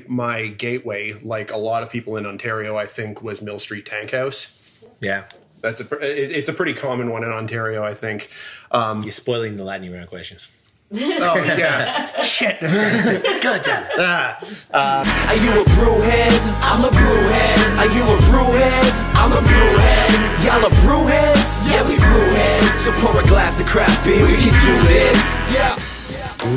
My gateway, like a lot of people in Ontario, I think, was Mill Street Tank House. Yeah. It's a pretty common one in Ontario, I think. You're spoiling the lightning round questions. Oh, yeah. Shit. God damn it. Are you a brewhead? I'm a brewhead. Are you a brewhead? I'm a brewhead. Y'all are brewheads? Yeah, we brewheads. So pour a glass of craft beer, we can do this. Yeah.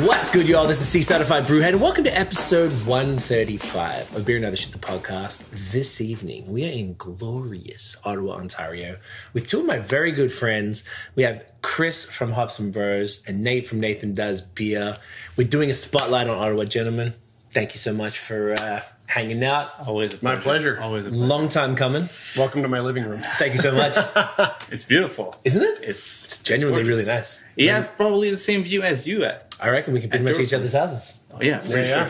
What's good, y'all? This is C-Certified Brewhead, and welcome to episode 135 of Beer and Other Shit, the podcast. This evening, we are in glorious Ottawa, Ontario, with two of my very good friends. We have Chris from Hops and Bros and Nate from NathanDoesBeer. We're doing a spotlight on Ottawa, gentlemen. Thank you so much for hanging out. Always a pleasure. My pleasure. Always a pleasure. Long time coming. Welcome to my living room. Thank you so much. It's beautiful. Isn't it? It's genuinely really gorgeous. nice. He has probably the same view as you at. I reckon we can pretty much see each other's houses. Oh, yeah, for sure.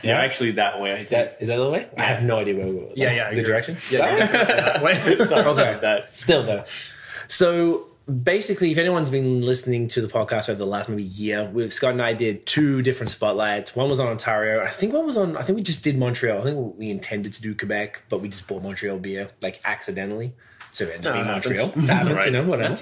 You're actually that way, I think. Is that the way? I have no idea where we're going. Yeah. The direction? Yeah, that way. Sorry Okay. about that. Still, though. So, basically, if anyone's been listening to the podcast over the last maybe year, Scott and I did two different spotlights. One was on Ontario. I think we just did Montreal. I think we intended to do Quebec, but we just bought Montreal beer, like, accidentally. So it ended up being Montreal. That's right. You know, whatever. That's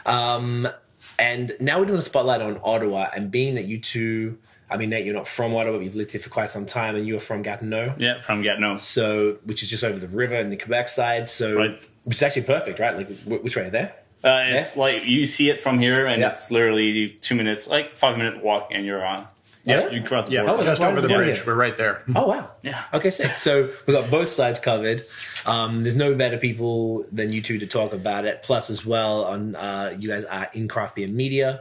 right. And now we're doing a spotlight on Ottawa, and being that you two, I mean, Nate, you're not from Ottawa, but you've lived here for quite some time, and you are from Gatineau. Yeah, from Gatineau. So, which is just over the river in the Quebec side. So, Right. which is actually perfect, right? Like, which way, there? It's like you see it from here, and Yeah. it's literally 2 minutes, like 5-minute walk, and you're on. Yeah. You cross the Yeah, border. just over the Yeah. bridge. We're right there. Oh, wow. Yeah. Okay, sick. So we've got both sides covered. There's no better people than you two to talk about it. Plus, as well, on you guys are in craft beer media.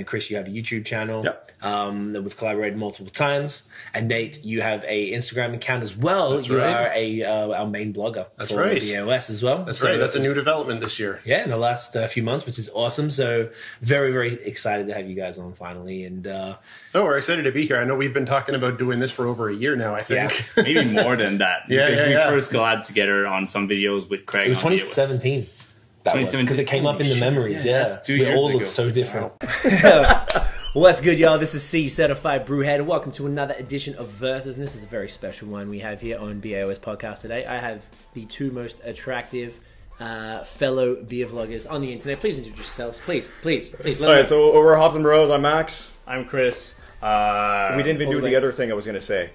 Chris, you have a YouTube channel that we've collaborated multiple times. And Nate, you have a Instagram account as well. That's you right. are our main blogger for right. BAOS as well. That's right. That's a new development this year. Yeah, in the last few months, which is awesome. So very, very excited to have you guys on finally. And We're excited to be here. I know we've been talking about doing this for over a year now, I think. Maybe more than that. Yeah, because yeah. we first collabed together on some videos with Craig. it was on BAOS. 2017. That was because it came up in the memories. Yeah, Yeah, that's 2 we years all ago. look so different. What's good, y'all? This is C-Certified Brewhead. Welcome to another edition of Versus. And this is a very special one we have here on BAOS podcast today. I have the two most attractive fellow beer vloggers on the internet. Please introduce yourselves. Please. All right, so we're Hops and Bros. I'm Max. I'm Chris. We didn't even do the other thing I was going to say.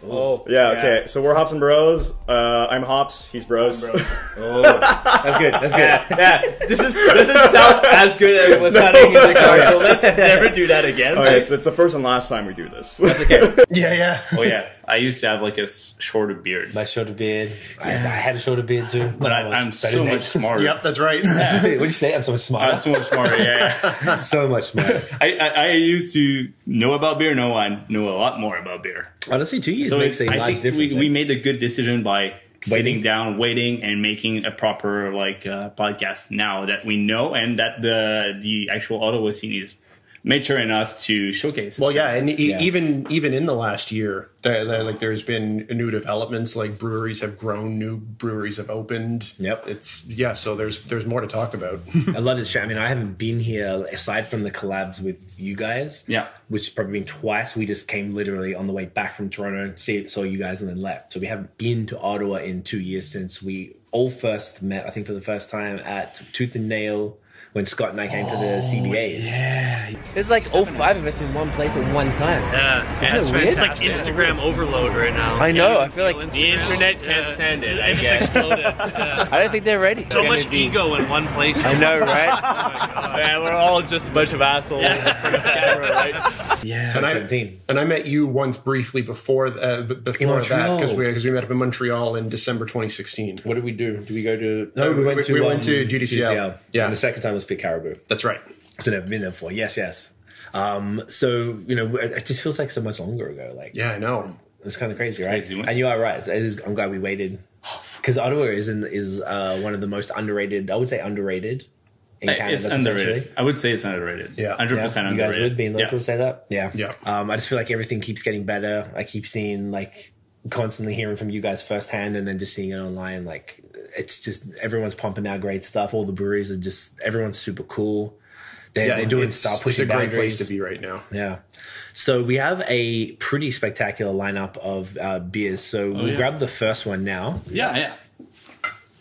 Oh, Yeah, okay. So we're Hops and Bros. I'm Hops. He's Bros. Oh, that's good. That's good. Yeah, this doesn't sound as good as it was sounding in the car, so let's never do that again. Okay, it's the first and last time we do this. That's okay. Yeah. Oh, yeah. I used to have like a shorter beard. My shorter beard. I had a shorter beard too. But I'm so much smarter. Yep, that's right. What'd you say? I'm so much smarter. I'm so much smarter, yeah. So much smarter. I used to know about beer. No, I know a lot more about beer. Honestly, 2 years So makes a I large think difference. we made a good decision by sitting Waiting. down, waiting, and making a proper podcast now that we know and that the actual Ottawa scene is mature enough to showcase. Well, itself. yeah, and even in the last year, there's been new developments. Like breweries have grown, new breweries have opened. Yep. So there's more to talk about. I love this shit. I mean, I haven't been here aside from the collabs with you guys. Yeah. Which has probably been twice. We just came literally on the way back from Toronto, saw you guys, and then left. So we haven't been to Ottawa in 2 years since we all first met, I think, for the first time at Tooth and Nail when Scott and I came to the CBAs. Yeah. There's like all five of us in one place at one time. Yeah, it's weird? It's like Instagram overload right now. I know, I feel like the internet can't stand it. I guess. Exploded. Yeah. I don't think they're ready. So much ego in one place. I know, right? Yeah, we're all just a bunch of assholes in front of the camera, right? Yeah, And 17. I met you once briefly before that Montreal. because we met up in Montreal in December 2016. What did we do? Did we go to... No, we went to GDCL. Yeah. And the second time was Pick Caribou. That's right. So never been there before. Yes. So, it just feels like so much longer ago. Like, Yeah, I know. it's kind of crazy, right? crazy. And you are right. I'm glad we waited. Because Ottawa is one of the most underrated, I would say underrated in Canada. It's underrated. I would say it's underrated. Yeah. 100% underrated. You guys would, being local, Yeah. say that? Yeah. Yeah. I just feel like everything keeps getting better. I keep seeing, like, constantly hearing from you guys firsthand and then just seeing it online. Like, it's just, everyone's pumping out great stuff. All the breweries are just, everyone's super cool. They're doing style pushing It's a great boundaries. place to be right now. Yeah. So we have a pretty spectacular lineup of beers. So we'll grab the first one now. Yeah.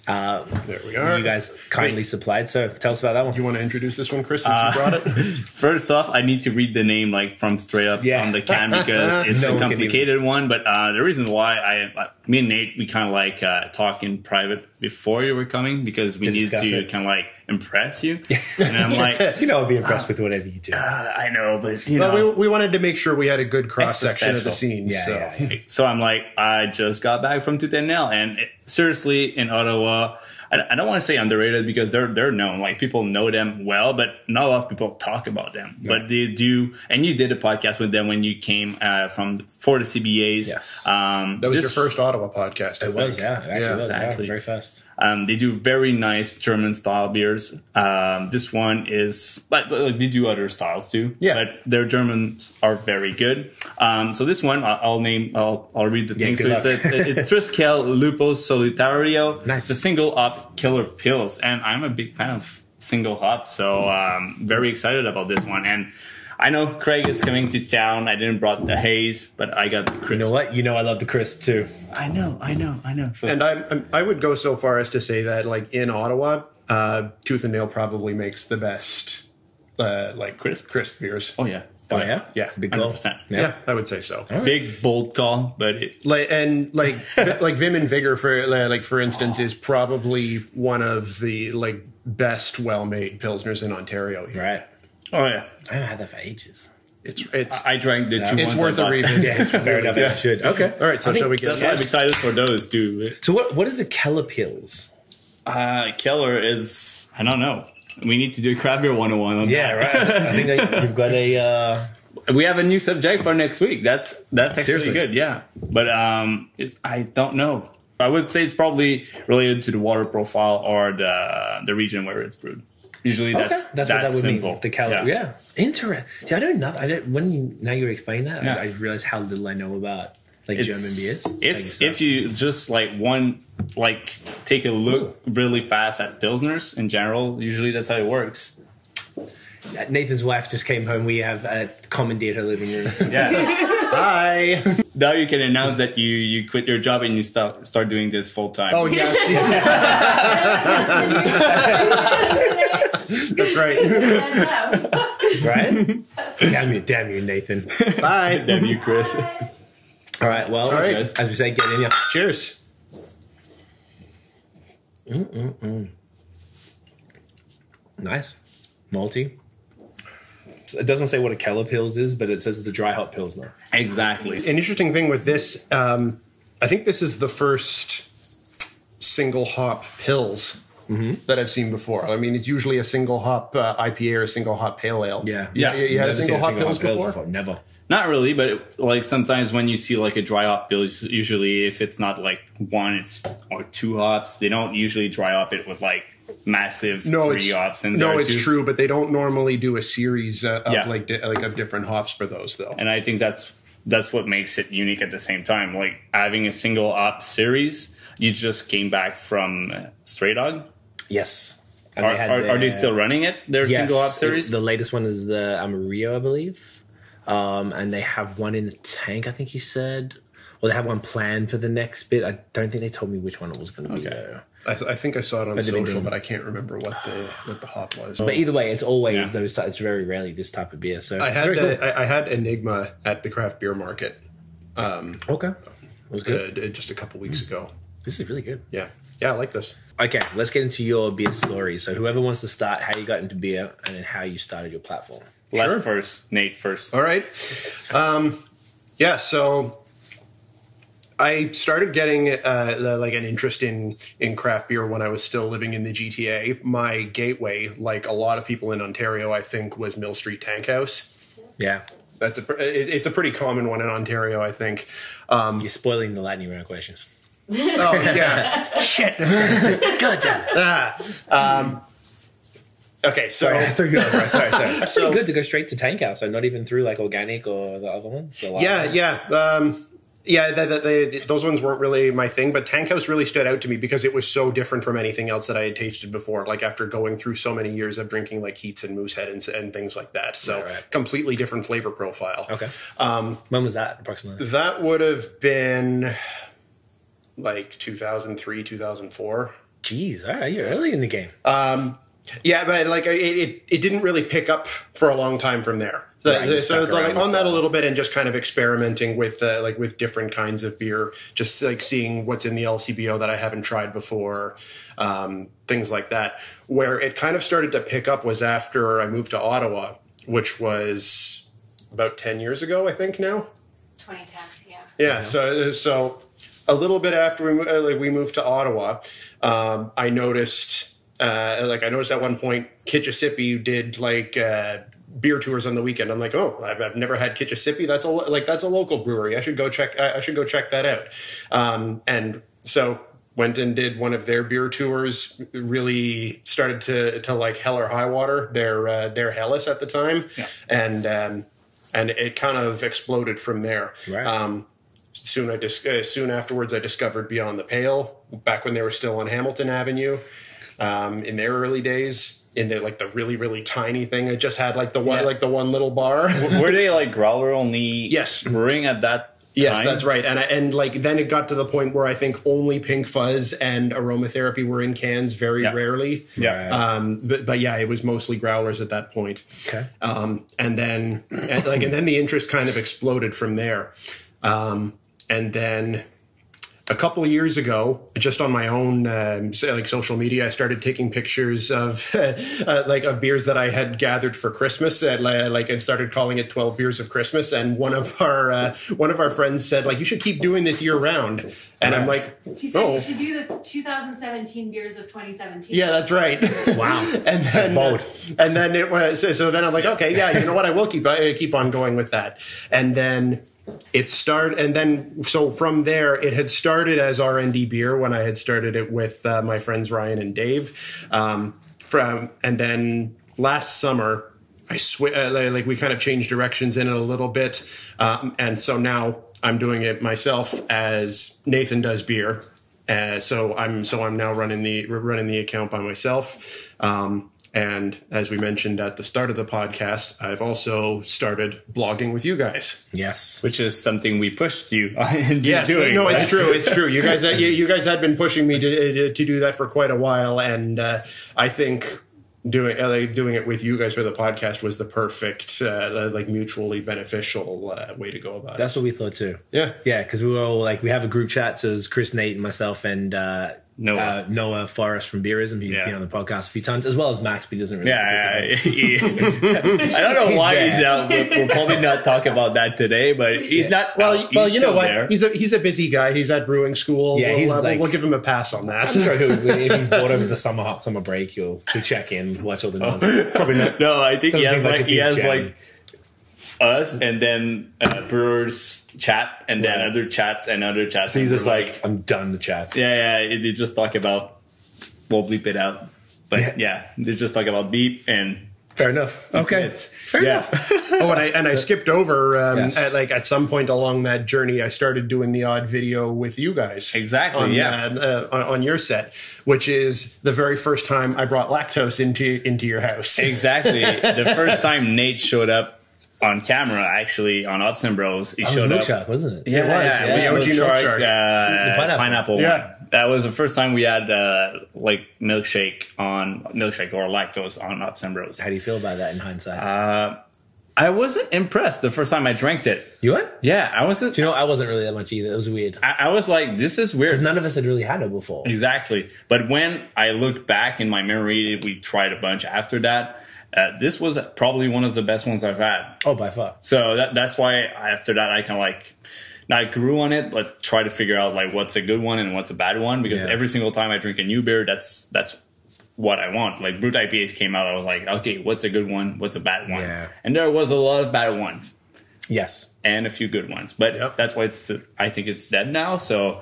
There we are. You guys kindly supplied. So tell us about that one. You want to introduce this one, Chris, since you brought it? First off, I need to read the name like from straight up on the can because it's No a one can complicated one. But the reason why me and Nate, we kind of like talk in private before you were coming because we need discuss to it. kind of like impress you. And I'm like, I'll be impressed with whatever you do. I know, but you Well, know. we wanted to make sure we had a good cross section of the special. scene. Yeah. So I'm like, I just got back from Tutenel, and seriously, in Ottawa, I don't want to say underrated because they're known. Like people know them well, but not a lot of people talk about them. Yeah. But they do, and you did a podcast with them when you came for the CBAs. Yes, that was your first Ottawa podcast. It was, yeah, it actually was, exactly. very fast. They do very nice German style beers. This one is, but they do other styles too. Yeah, but their Germans are very good. So this one, I'll read the thing. So it's Triskel Lupo Solitario. Nice. It's a single hop killer pills, and I'm a big fan of single hop, so very excited about this one. And I know Craig is coming to town. I didn't brought the haze, but I got the crisp. You know what? I love the crisp too. I know. So, and I would go so far as to say that, like in Ottawa, Tooth and Nail probably makes the best, like crisp beers. oh yeah. Oh yeah, Yeah, it's a big goal. 100%. Yeah, I would say so. Big bold call, but Like Vim and Vigor for instance is probably one of the like best well-made pilsners in Ontario here. Right. oh yeah. I haven't had that for ages. It's I drank the two it's ones worth I a bought. revisit. Yeah, fair enough. I should. Okay. All right, so shall we get That's why I'm excited for those too. So what is the Keller pills? Keller is, I don't know. We need to do craft beer 101 on Yeah, right. I think that you've got a. that. We have a new subject for next week. That's actually Seriously? good. Yeah, but I don't know. I would say it's probably related to the water profile or the region where it's brewed. Usually that's what that would simple. mean. The Keller. Yeah. Interesting. See, I don't know. Now you explain that, Yeah. I realize how little I know about like It's- German beers. If you just take a look really fast at pilsners in general, usually that's how it works. Nathan's wife just came home. We have commandeered her living room. Yeah. Hi. Now you can announce that you quit your job and you start doing this full time. Oh yeah, that's right. Right? Damn you, Nathan. Bye. Damn you, Chris. All right. Well, All right. as we say, get in here. Cheers. Nice. Malty. It doesn't say what a Keller Pils is, but it says it's a dry hop Pilsner. Exactly. An interesting thing with this, I think this is the first single hop pills that I've seen before. I mean, it's usually a single hop IPA or a single hop pale ale. Yeah. You had Never a seen single hop pills before? Never. Not really, but like sometimes when you see like a dry hop bill, usually if it's not like one or two hops, they don't usually dry up it with like massive three hops. It's true, but they don't normally do a series of Yeah. of different hops for those though. And I think that's what makes it unique at the same time. Like having a single hop series, you just came back from Stray Dog. Yes. And Are they still running it? Their Yes. single hop series? The latest one is the Amarillo, I believe. And they have one in the tank, I think he said. Or they have one planned for the next bit. I don't think they told me which one it was going to be. Though. I think I saw it on But they've been social, doing- but I can't remember what the hop was. But either way, it's always Yeah. those. It's very rarely this type of beer. So I had very cool. I had Enigma at the craft beer market Okay, it was good. just a couple weeks ago. This is really good. Yeah, I like this. Okay, let's get into your beer story. So whoever wants to start, how you got into beer, and then how you started your platform. Left first, Nate first. All right. So I started getting like an interest in craft beer when I was still living in the GTA. My gateway, like a lot of people in Ontario, I think, was Mill Street Tank House. Yeah, It's a pretty common one in Ontario, I think. you're spoiling the lightning round questions. Oh yeah, shit. God damn it. Okay, so Sorry, I threw you over. Sorry. That's pretty So- good to go straight to tank house, so not even through like organic or the other ones. So, like, yeah. Yeah, those ones weren't really my thing, but Tank House really stood out to me because it was so different from anything else that I had tasted before. Like after going through so many years of drinking like Heats and Moosehead and things like that, so completely different flavor profile. Okay. When was that approximately? That would have been like 2003, 2004. Jeez, all right, you're early in the game. Yeah, but like it didn't really pick up for a long time from there. So it's like on that a little bit and just kind of experimenting with like with different kinds of beer, just like seeing what's in the LCBO that I haven't tried before, things like that. Where it kind of started to pick up was after I moved to Ottawa, which was about 10 years ago, I think now. 2010, yeah. Yeah, so a little bit after we moved to Ottawa, I noticed at one point Kitchissippi did like beer tours on the weekend. I'm like, oh, I've never had Kitchissippi. That's a local brewery. I should go check that out. And so went and did one of their beer tours. Really started to like Hell or High Water. Their Hellas at the time, and it kind of exploded from there. Right. Soon afterwards, I discovered Beyond the Pale back when they were still on Hamilton Avenue. In their early days, in the like the really, really tiny thing, it just had like the one little bar. Were they like growler only? Yes, brewing at that time? Yes, that's right. And like then it got to the point where I think only Pink Fuzz and Aromatherapy were in cans very rarely. Yeah. But yeah, it was mostly growlers at that point. Okay. And then the interest kind of exploded from there. And then a couple of years ago, just on my own social media, I started taking pictures of of beers that I had gathered for Christmas, and started calling it 12 Beers of Christmas. And one of our friends said, like, you should keep doing this year round. And I'm like, she said you should do the 2017 Beers of 2017. Yeah, that's right. Wow. And then bold. And then it was so then I'm like, okay, yeah, you know what, I will keep on going with that. And then so from there, it had started as R&D beer when I had started it with my friends Ryan and Dave. And then last summer, we kind of changed directions in it a little bit, and so now I'm doing it myself as NathanDoesBeer. So I'm now running the account by myself. And as we mentioned at the start of the podcast, I've also started blogging with you guys. Yes, which is something we pushed you into doing. No, it's true. It's true. You guys had been pushing me to do that for quite a while, and I think doing it with you guys for the podcast was the perfect mutually beneficial way to go about it. That's what we thought too. Yeah, because we were all like, we have a group chat, so it's Chris, Nate, and myself, and Noah Forrest from Beerism. He's been on the podcast a few times, as well as Max, but he doesn't really. I don't know why he's out. We'll probably not talk about that today, but he's not. Well, he's you know what? There. He's a busy guy. He's at brewing school. Yeah, we'll give him a pass on that. I'm sure if he's bored over the summer break, he'll check in, watch all the nonsense. Probably not. No, I think he has chatting. us, and then brewers chat, and then other chats and other chats. So he's just like, I'm done the chats. Yeah. They just talk about. We'll bleep it out, but they just talk about beep and. Fair enough. Okay. Fair enough. I skipped over at some point along that journey, I started doing the odd video with you guys. Exactly. On your set, which is the very first time I brought lactose into your house. Exactly. The first time Nate showed up on camera, actually, on Ups and Bros, he showed up. Milkshake, wasn't it? Yeah, it was. The Milkshake. The pineapple yeah. one. That was the first time we had milkshake or lactose on Ups and Bros. How do you feel about that in hindsight? I wasn't impressed the first time I drank it. You what? Yeah, I wasn't. Do you know, I wasn't really that much either. It was weird. I was like, this is weird. Because none of us had really had it before. Exactly. But when I look back in my memory, we tried a bunch after that. This was probably one of the best ones I've had. Oh, by far. So that's why after that I kind of not grew on it, but try to figure out what's a good one and what's a bad one. Because every single time I drink a new beer, that's what I want. Like Brut IPAs came out, I was like, okay, what's a good one? What's a bad one? Yeah. And there was a lot of bad ones. Yes. and a few good ones. But that's why I think it's dead now. So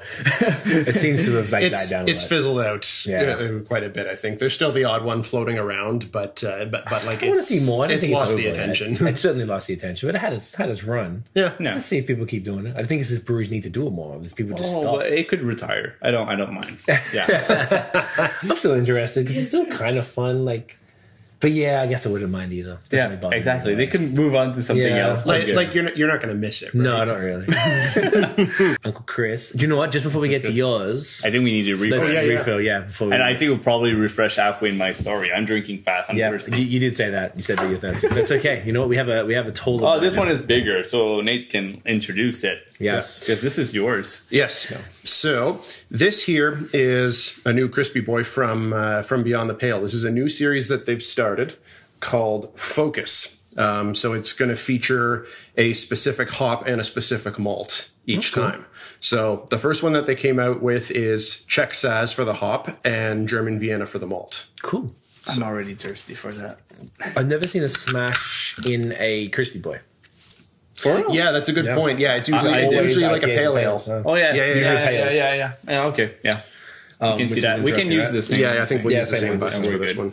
It seems to have died down a It's lot. fizzled out Yeah. quite a bit, I think. There's still the odd one floating around, but like I want to see more. I don't it's think lost it's the over yet. attention. It certainly lost the attention, but it had its run. Yeah. no. Let's see if people keep doing it. I think it's just breweries need to do it more. These people just Oh, stop. but it could retire. I don't mind. Yeah. I'm still interested because it's still kind of fun. Like, but yeah, I guess I wouldn't mind either. Doesn't really bother me. Exactly. They can move on to something Yeah. else. Like you're not going to miss it. Right? No, not really. Uncle Chris. Do you know what? Just before we get to yours, I think we need to let's refresh. refill. Yeah, before we. And I think we'll probably refresh halfway in my story. I'm drinking fast. I'm yeah, thirsty. you did say that. You said that you're thirsty. That's okay. You know what? We have a total. Oh, this one is bigger, so Nate can introduce it. Yes. Because this is yours. Yes. So this here is a new crispy boy from Beyond the Pale. This is a new series that they've started called Focus. So it's going to feature a specific hop and a specific malt each time. So the first one that they came out with is Czech Saaz for the hop and German Vienna for the malt. Cool. I'm already thirsty for that. I've never seen a smash in a crispy boy. Yeah, that's a good point. Yeah, it's usually, I it's always usually like a IPAs pale and ale. pales, huh? Oh, yeah. Yeah, yeah, Yeah, okay, yeah. You can which see is that. We can interesting, use right? the same. Yeah, I think we'll Yeah, use the same same ones. buttons for We're this good. one.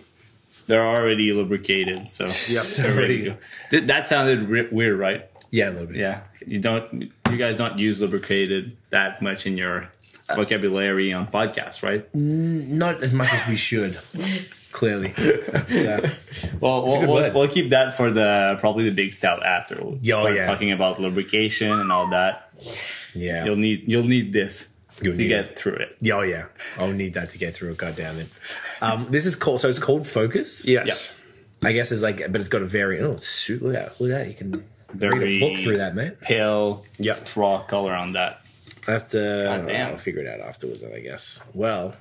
They're already lubricated, so they're ready to go. That sounded weird, right? Yeah, a little bit. Yeah. You guys don't use lubricated that much in your vocabulary on podcasts, right? Not as much as we should. Clearly. So, Well, we'll keep that for probably the big stout after. We'll start talking about lubrication and all that. yeah. You'll need this You'll to need get through it. Yeah, oh yeah. I'll need that to get through it. God damn it. This is called. So it's called Focus. Yes. I guess it's like, but it's got a very. Oh, shoot! Look at that. You can Very read a book through that, mate. Pale straw color on that. I have to. damn. I'll figure it out afterwards. I guess. Well,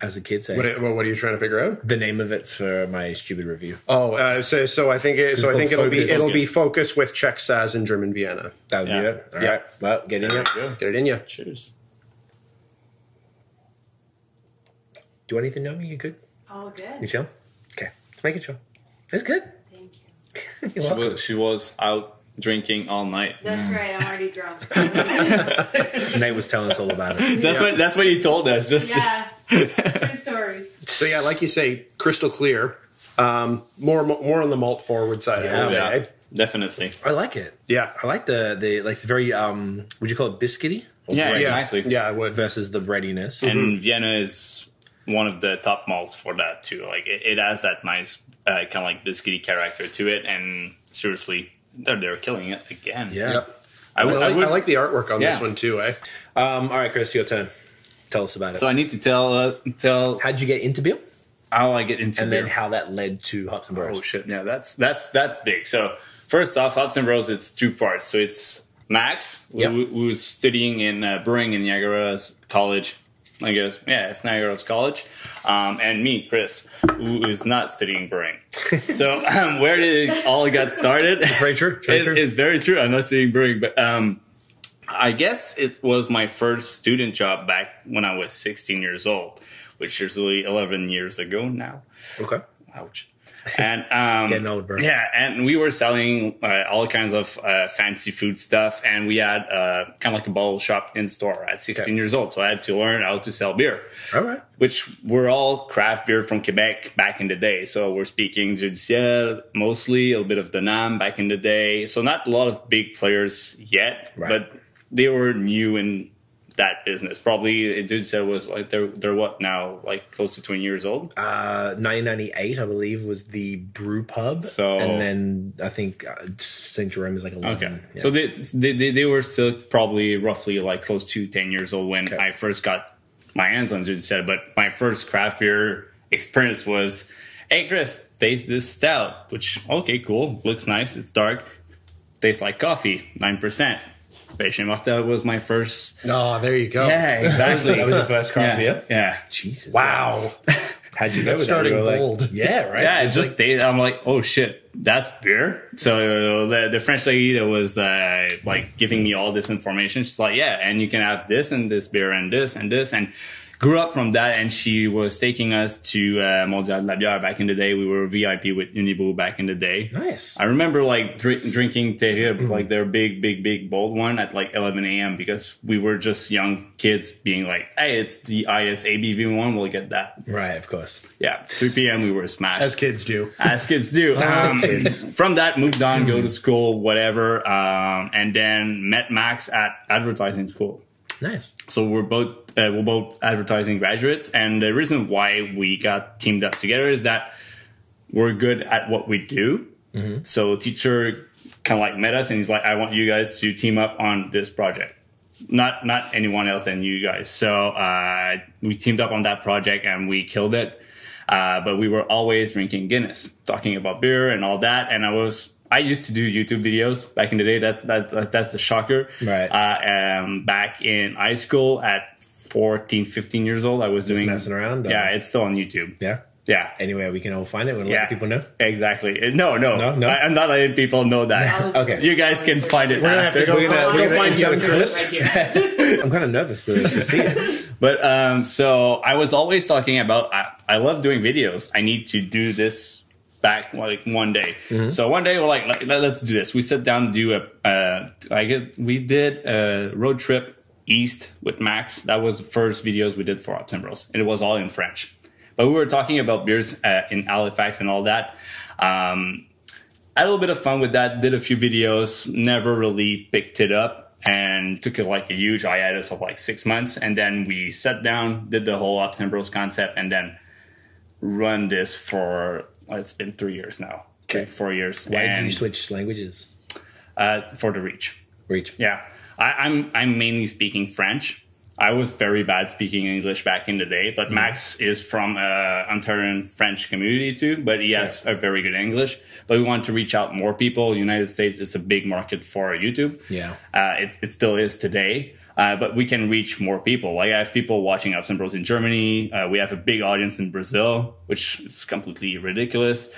as the kids say, What are you trying to figure out? the name of it's for my stupid review. Oh, so I think it'll Focus. be Focus with Czech Saaz and German Vienna. That would be Yeah. it. All right. Well, get in here. Get it in you. Cheers. Do anything, Naomi? You good? All You good. chill? Okay. Just making sure. It's good. Thank you. You're welcome. She was out drinking all night. That's right. I'm already drunk. Nate was telling us all about it. That's what he told us. Yeah. Good stories. So yeah, like you say, crystal clear. More on the malt forward side. I would say, Yeah, eh? definitely. I like it. Yeah. I like the like it's very would you call it biscuity? Or Yeah, bready exactly. Yeah, I would. versus the breadiness. And Vienna is one of the top malts for that too. Like it has that nice kind of like biscuity character to it. And seriously, they're killing it again. Yeah. Yep. I would. I like the artwork on this Yeah. one too, eh? All right, Chris, your turn. Tell us about it. So I need to tell How'd you get into beer? how I get into And beer. then how that led to Hops and Bros. Oh shit! Yeah, that's big. So first off, Hops and Bros, it's two parts. So it's Max, Yep. who's studying in Brewing in Niagara's college. I guess it's Niagara's college, and me, Chris, who is not studying brewing. So where did it all got started? Very true. Very true. It's very true. I'm not studying brewing, but I guess it was my first student job back when I was 16 years old, which is really 11 years ago now. Okay. Ouch. And Getting old, bro. Yeah, and we were selling all kinds of fancy food stuff, and we had kind of like a bottle shop in store at 16 years old. So I had to learn how to sell beer. All right. Which were all craft beer from Quebec back in the day. So we're speaking Dieu du Ciel, mostly, a little bit of the Nam back in the day. So not a lot of big players yet, Right. but they were new in that business. Probably Dieu du Ciel was like, they're what now? Like close to 20 years old? 1998, I believe, was the brew pub. So- and then I think St. Jerome is like 11. Okay. Yeah. So they were still probably roughly like close to 10 years old when I first got my hands on Dieu du Ciel. But my first craft beer experience was, hey, Chris, taste this stout. Which, okay, cool. Looks nice. It's dark. Tastes like coffee. 9%. Péché Mortel was my first. Oh, there you go. Yeah, exactly. That was your first craft beer? Yeah. Jesus. Wow. How'd you go with Starting that? You were bold. Like, yeah, right? Yeah, it was just like, tasted. I'm like, oh shit, that's beer. So the French lady that was like giving me all this information, she's like, yeah, and you can have this and this beer and this and this, and grew up from that, and she was taking us to Mondial de la Bière back in the day. We were VIP with Unibo back in the day. Nice. I remember like drinking Terrible, like their big bold one at like 11 a.m. because we were just young kids being like, hey, it's the highest ABV one, we'll get that. Right, of course. Yeah, 3 p.m. we were smashed. As kids do. As kids do. From that, moved on, go to school, whatever, and then met Max at advertising school. Nice. So we're both advertising graduates, and the reason why we got teamed up together is that we're good at what we do. So teacher kind of like met us, and he's like, I want you guys to team up on this project. Not anyone else than you guys. So we teamed up on that project, and we killed it. But we were always drinking Guinness, talking about beer and all that. And I used to do YouTube videos back in the day. That's the shocker. Right. Back in high school at 14, 15 years old, I was doing messing around. Yeah, it's still on YouTube. Yeah. Yeah. Anyway, we can all find it. We're going to let people know. Exactly. No. I'm not letting people know that. Okay. You guys can find it. We're gonna have to go find young Chris. Right here. I'm kind of nervous to see it. But so I was always talking about I love doing videos. I need to do this back like one day. So one day we're like, let's do this. We sat down to do we did a road trip east with Max. That was the first videos we did for Hops and Bros, and it was all in French. But we were talking about beers in Halifax and all that. Had a little bit of fun with that. Did a few videos. Never really picked it up, and took like a huge hiatus of like 6 months. And then we sat down, did the whole Hops and Bros concept, and then run this for it's been 3 years now. Okay. 4 years. Why did you switch languages? For the reach. Reach. Yeah, I'm mainly speaking French. I was very bad speaking English back in the day, but Max is from Ontarian French community too, but he has a very good English. But we want to reach out more people. United States is a big market for YouTube. Yeah. It still is today. But we can reach more people. Like I have people watching Hops and Bros in Germany. We have a big audience in Brazil, which is completely ridiculous.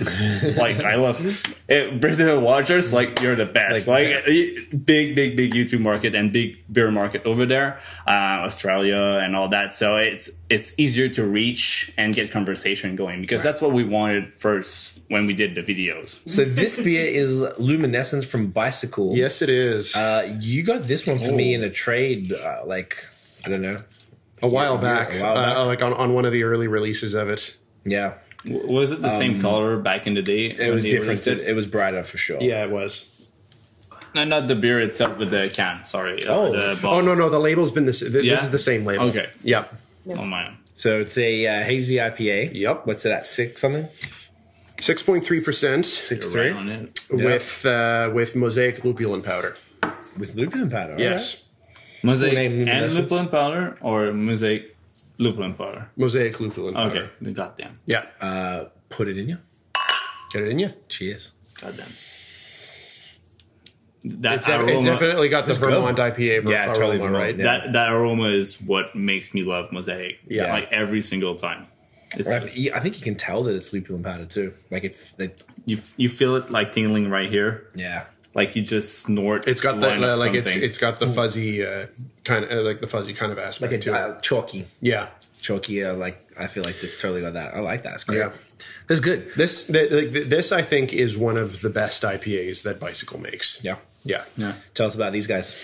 Like I love Brazil watchers. Like you're the best. Like big YouTube market and big beer market over there. Australia and all that. So it's easier to reach and get conversation going because that's what we wanted first when we did the videos. So this beer is Luminescence from Bicycle. Yes, it is. You got this one for me in a trade, I don't know. A while back. Like on one of the early releases of it. Yeah. Was it the same color back in the day? It was different. It was brighter for sure. Yeah, it was. No, not the beer itself, but the can. Sorry. The bottle. Oh, no, the label's been this. This Yeah? is the same label. Okay. Yep. Oh, mine. So it's a hazy IPA. Yep. What's it at? 6 something? 6.3% 6.3? On it. with mosaic lupulin powder. With lupulin powder. Yes. Mosaic name and Luminescence? lupulin powder or mosaic lupulin powder? Mosaic lupulin powder. Okay. Goddamn. Yeah. Put it in you. Get it in you. Cheers. Goddamn. It's definitely got the Vermont IPA aroma, totally Vermont, right? yeah. That aroma is what makes me love mosaic. Yeah. Like every single time. It's I think you can tell that it's lupulin powder too. Like you feel it like tingling right here. yeah. Like you just snort. It's got that one of like something. it's got the fuzzy kind of like the fuzzy kind of aspect Like to a it. chalky. Yeah. Chalky, I feel like it's totally got that. I like that. It's great. Yeah. That's good. This I think is one of the best IPAs that Bicycle makes. Yeah. Yeah. Yeah. Tell us about these guys.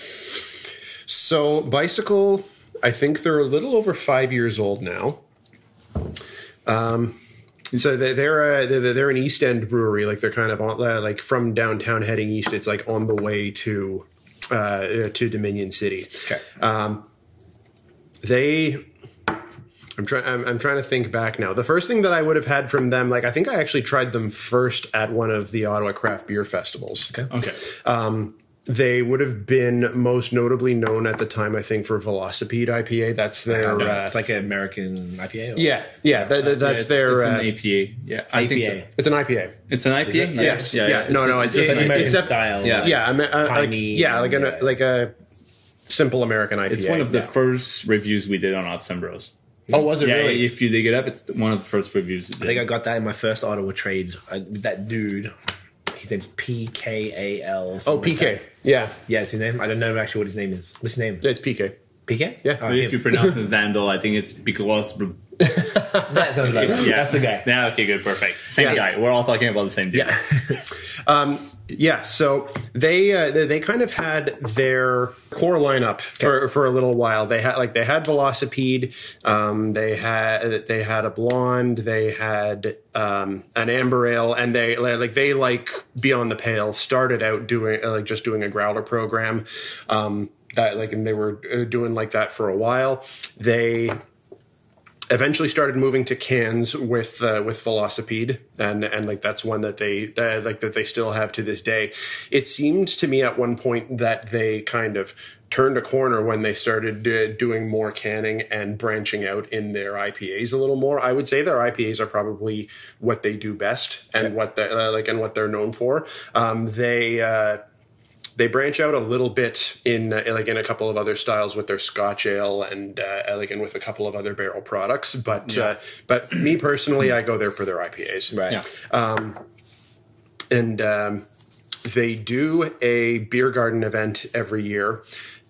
So Bicycle, I think they're a little over 5 years old now. So they're an East End brewery. Like they're kind of on, like from downtown heading east. It's like on the way to Dominion City. Okay. I'm trying to think back now. The first thing that I would have had from them, like I think I actually tried them first at one of the Ottawa craft beer festivals. Okay. They would have been most notably known at the time, I think, for Velocipede IPA. That's their. It's like an American IPA. Or? Yeah. That's their. It's an APA. Yeah, I think so. It's an IPA. It's an IPA. Yes. Yeah. No. It's American it's style. Yeah. Tiny. Like a simple American IPA. It's one of the first reviews we did on Hops and Bros. Oh, was it Yeah, really? if you dig it up, it's one of the first reviews. I think I got that in my first Ottawa trade. That dude, his name's PKAL. Oh, PK. Yeah. Yeah, it's his name. I don't know actually what his name is. What's his name? It's PK. PK? Yeah. Oh, If you pronounce it Vandal, I think it's because. that sounds right. Yeah, That's the guy. Yeah, okay, good, perfect. Same guy. We're all talking about the same dude. Yeah. So they kind of had their core lineup for a little while. They had Velocipede, they had a blonde, they had an amber ale, and they Beyond the Pale started out doing just doing a growler program. And they were doing like that for a while. They eventually started moving to cans with Velocipede, and that's one that they still have to this day. It seemed to me at one point that they kind of turned a corner when they started doing more canning and branching out in their IPAs a little more. I would say their IPAs are probably what they do best and what they're known for. They branch out a little bit in a couple of other styles with their Scotch ale and with a couple of other barrel products. But me personally, I go there for their IPAs. Right. Yeah. They do a beer garden event every year,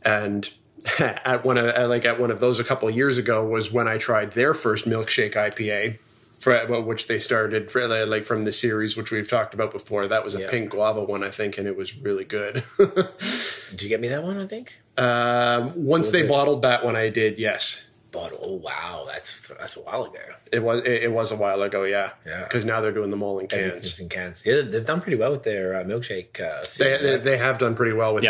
and at one of those a couple of years ago was when I tried their first milkshake IPA. Which they started from the series, which we've talked about before. That was a pink guava one, I think, and it was really good. Did you get me that one, I think? Once they bottled that one, I did, yes. Bottle. Oh, wow. That's a while ago. It was a while ago, yeah. Yeah. Because now they're doing them all in cans. Everything's in cans. Yeah, they've done pretty well with their milkshake series. They have done pretty well with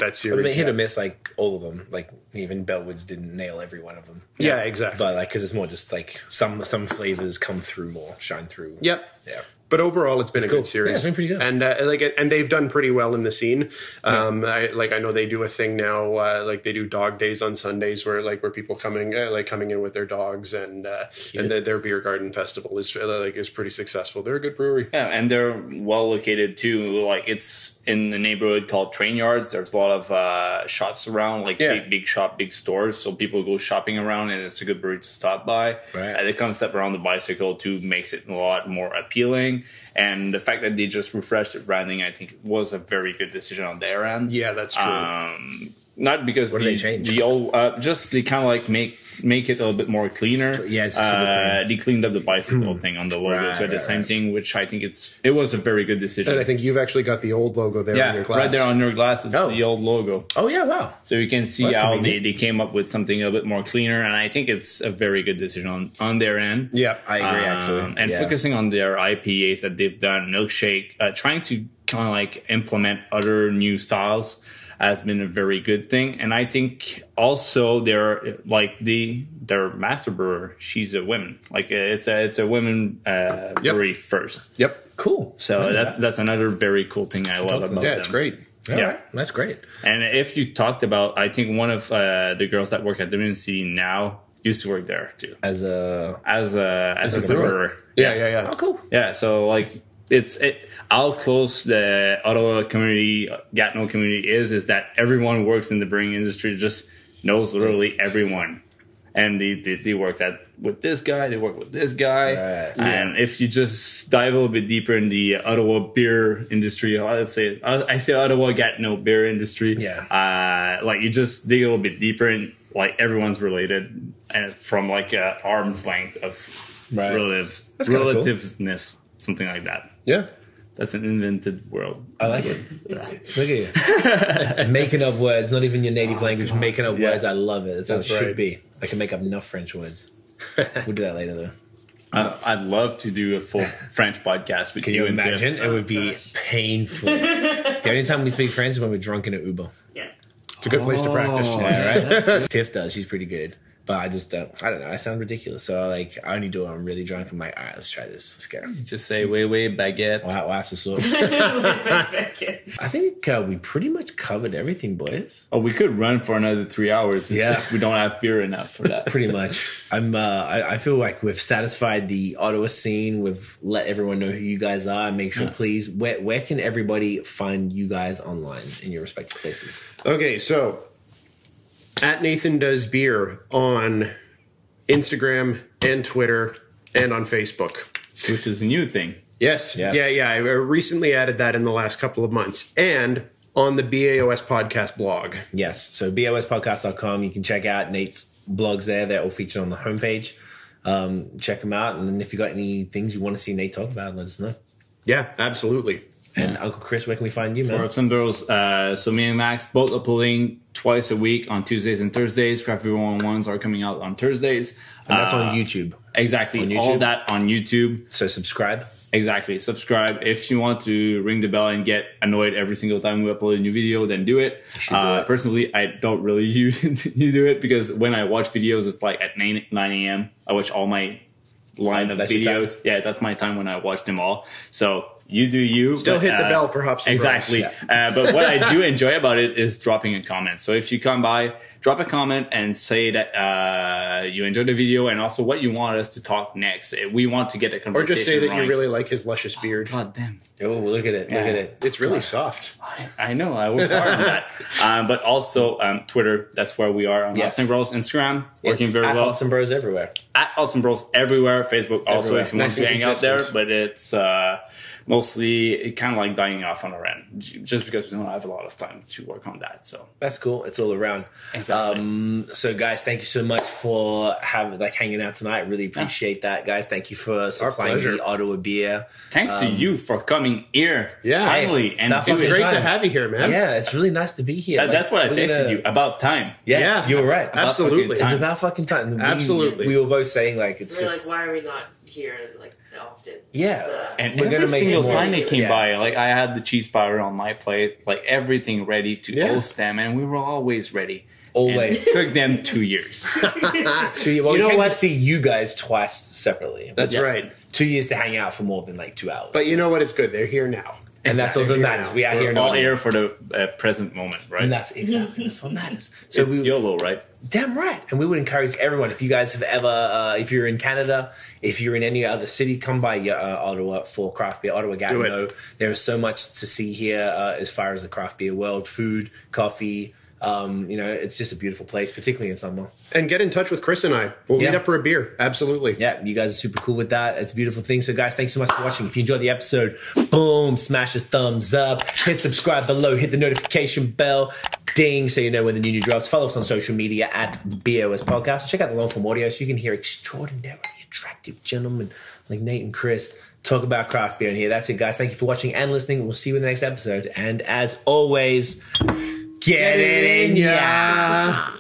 that series. I mean, hit or miss, like all of them. Like even Bellwoods didn't nail every one of them. Yeah, exactly. But because it's more just like some flavors come through more, shine through. Yep. Yeah. But overall, it's been a good series. Yeah, it's been pretty good. And and they've done pretty well in the scene. I know they do a thing now, they do dog days on Sundays where people coming in with their dogs, and their beer garden festival is pretty successful. They're a good brewery. Yeah, and they're well located too. Like it's in the neighborhood called Train Yards. There's a lot of shops around, big shop, big stores. So people go shopping around, and it's a good brewery to stop by. Right. And they come step around the bicycle too, makes it a lot more appealing. And the fact that they just refreshed the branding, I think, was a very good decision on their end. Yeah, that's true. Not because what did they change? The old, just they kind of make it a little bit more cleaner. Yeah, it's super clean. They cleaned up the bicycle thing on the logo, so the same thing, which I think it was a very good decision. And I think you've actually got the old logo there on your glass. Right there on your glass, it's the old logo. Oh yeah, wow. So you can see how they came up with something a bit more cleaner, and I think it's a very good decision on their end. Yeah, I agree actually. And focusing on their IPAs that they've done, milkshake, trying to kind of implement other new styles has been a very good thing. And I think also their master brewer, she's a woman. It's a women brewery first. Yep. Cool. So that's another very cool thing I love about them. Yeah, it's great. Yeah, right. That's great. And if you talked about, I think one of the girls that work at Luminescence now used to work there too as a brewer. Yeah. Oh, cool. Yeah, so how close the Ottawa community, Gatineau community is that everyone works in the brewing industry, just knows literally everyone. And they work with this guy, they work with this guy. Right. And if you just dive a little bit deeper in the Ottawa beer industry, I say Ottawa Gatineau beer industry. Yeah. You just dig a little bit deeper and everyone's related, and from arm's length of relativeness, cool. Something like that. Yeah. That's an invented world. I like it. Look at you. Making up words, not even your native language, making up words. I love it. That's how it should be. I can make up enough French words. We'll do that later, though. I'd love to do a full French podcast with you. Can you imagine? It would be painful. The only time we speak French is when we're drunk in an Uber. Yeah. It's a good place to practice. Yeah, right? Tiff does. She's pretty good. But I just, I don't know. I sound ridiculous. So, I only do it when I'm really drunk. I'm like, all right, let's try this. Let's go. Just say, wait, baguette. Wow, what's up? I think we pretty much covered everything, boys. Oh, we could run for another 3 hours. Yeah. We don't have beer enough for that. Pretty much. I feel like we've satisfied the Ottawa scene. We've let everyone know who you guys are. Make sure, please, where can everybody find you guys online in your respective places? Okay, so at NathanDoesBeer on Instagram and Twitter and on Facebook. Which is a new thing. Yes. Yeah. I recently added that in the last couple of months. And on the BAOS podcast blog. Yes, so BAOSpodcast.com. You can check out Nate's blogs there. They're all featured on the homepage. Check them out. And then if you got any things you want to see Nate talk about, let us know. Yeah, absolutely. And Uncle Chris, where can we find you, man? For ups and girls, so me and Max both uploading twice a week on Tuesdays and Thursdays. Craft Beer 101s are coming out on Thursdays. And that's on YouTube. Exactly. On YouTube. All that on YouTube. So subscribe. Exactly. Subscribe. If you want to ring the bell and get annoyed every single time we upload a new video, then do it. Do it. Personally, I don't really use you do it because when I watch videos, it's like at 9 a.m. I watch all my line of videos. Yeah, that's my time when I watch them all. So you do you. Still but, hit the bell for Hops and Exactly. Bros. Yeah. But what I do enjoy about it is dropping a comment. So if you come by, drop a comment and say that you enjoyed the video and also what you want us to talk next. We want to get a Or conversation just say that rolling. you really like his luscious beard. God damn. Oh, look at it. Look at it. It's really soft. I know. I work hard on that. But also Twitter. That's where we are on Yes. Hops and Bros. Instagram. Working very well. Hops and Bros everywhere. At Hops and Bros everywhere. Facebook also Everywhere. if you want Nice to and hang out there. consistent. But it's mostly kind of like dying off on our end. Just because we don't have a lot of time to work on that. So That's cool. It's all around. Exactly. So guys, thank you so much for hanging out tonight. Really appreciate that, guys. Thank you for supplying pleasure. the Ottawa beer. thanks to you for coming here. Yeah. Finally. And That doing fucking it. Great to time. have you here, man. Yeah, it's really nice to be here. That's what I we're texted gonna- you about time. Yeah, Yeah. you were right. Absolutely. It's about fucking time. Absolutely. We were both saying like it's We're just like, why are we not here like often? yeah. It's, And We're every gonna make single more. time they came Yeah. by, like I had the cheese powder on my plate, like everything ready to Yeah. host them, and we were always ready. Always. And it took them 2 years. So, You we know came what? to see you guys twice separately. That's Yeah. right. 2 years to hang out for more than like 2 hours. But you know what? It's good. They're here now. and that's all that Exactly. matters. We are here We're now. all here for the present moment, right? And that's what matters. So It's YOLO, right? damn right. And we would encourage everyone, if you guys have ever, if you're in Canada, if you're in any other city, come by Ottawa for craft beer. Ottawa, Gatineau. There is so much to see here as far as the craft beer world, food, coffee. It's just a beautiful place, particularly in summer. And get in touch with Chris and I. We'll meet up for a beer. Absolutely. Yeah, you guys are super cool with that. It's a beautiful thing. So, guys, thanks so much for watching. If you enjoyed the episode, boom, smash a thumbs up, hit subscribe below, hit the notification bell, ding, so you know when the new drops. Follow us on social media at BOS Podcast. Check out the long form audio so you can hear extraordinarily attractive gentlemen like Nate and Chris talk about craft beer in here. That's it, guys. Thank you for watching and listening. We'll see you in the next episode. And as always, get it in ya.